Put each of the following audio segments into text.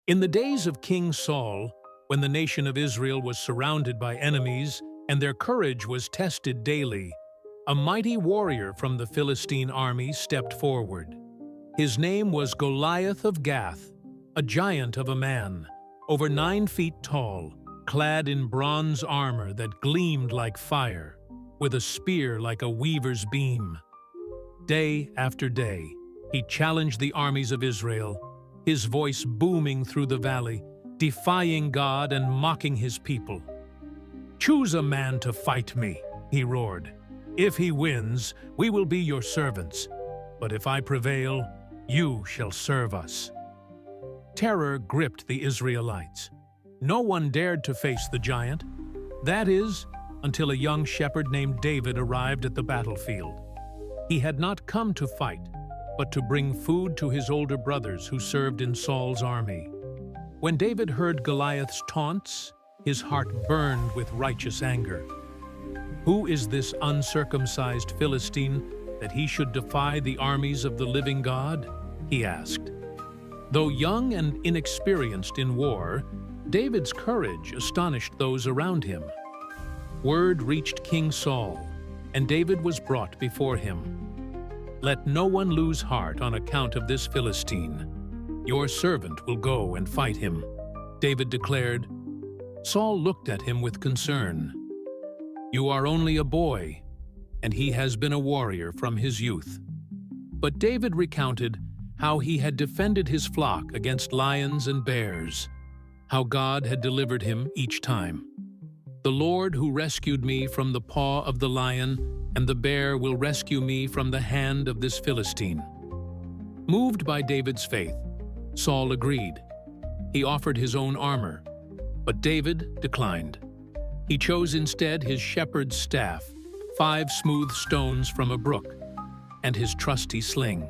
In the days of King Saul, when the nation of Israel was surrounded by enemies and their courage was tested daily, a mighty warrior from the Philistine army stepped forward. His name was Goliath of Gath, a giant of a man, over 9 feet tall, clad in bronze armor that gleamed like fire, with a spear like a weaver's beam. Day after day, he challenged the armies of Israel, his voice booming through the valley, defying God and mocking his people. "Choose a man to fight me," he roared. "If he wins, we will be your servants. But if I prevail, you shall serve us." Terror gripped the Israelites. No one dared to face the giant. That is, until a young shepherd named David arrived at the battlefield. He had not come to fight, but to bring food to his older brothers who served in Saul's army. When David heard Goliath's taunts, his heart burned with righteous anger. "Who is this uncircumcised Philistine that he should defy the armies of the living God?" he asked. Though young and inexperienced in war, David's courage astonished those around him. Word reached King Saul, and David was brought before him. "Let no one lose heart on account of this Philistine. Your servant will go and fight him," David declared. Saul looked at him with concern. "You are only a boy, and he has been a warrior from his youth." But David recounted how he had defended his flock against lions and bears, how God had delivered him each time. "The Lord who rescued me from the paw of the lion and the bear will rescue me from the hand of this Philistine." Moved by David's faith, Saul agreed. He offered his own armor, but David declined. He chose instead his shepherd's staff, 5 smooth stones from a brook, and his trusty sling.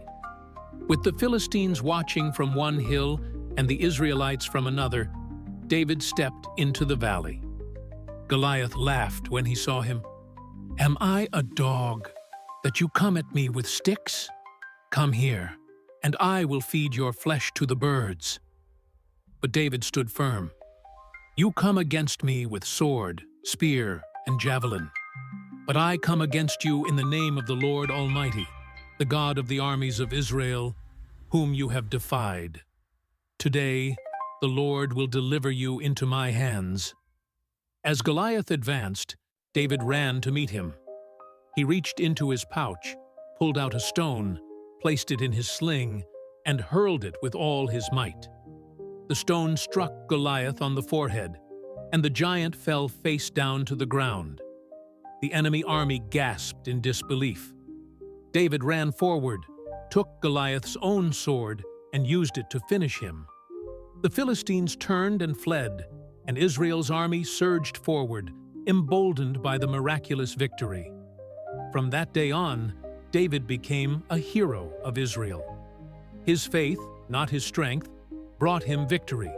With the Philistines watching from one hill and the Israelites from another, David stepped into the valley. Goliath laughed when he saw him. "Am I a dog that you come at me with sticks? Come here, and I will feed your flesh to the birds." But David stood firm. "You come against me with sword, spear, and javelin. But I come against you in the name of the Lord Almighty, the God of the armies of Israel, whom you have defied. Today, the Lord will deliver you into my hands." As Goliath advanced, David ran to meet him. He reached into his pouch, pulled out a stone, placed it in his sling, and hurled it with all his might. The stone struck Goliath on the forehead, and the giant fell face down to the ground. The enemy army gasped in disbelief. David ran forward, took Goliath's own sword, and used it to finish him. The Philistines turned and fled, and Israel's army surged forward, emboldened by the miraculous victory. From that day on, David became a hero of Israel. His faith, not his strength, brought him victory.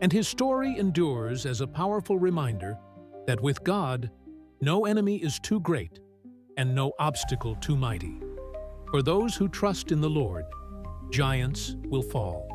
And his story endures as a powerful reminder that with God, no enemy is too great and no obstacle too mighty. For those who trust in the Lord, giants will fall.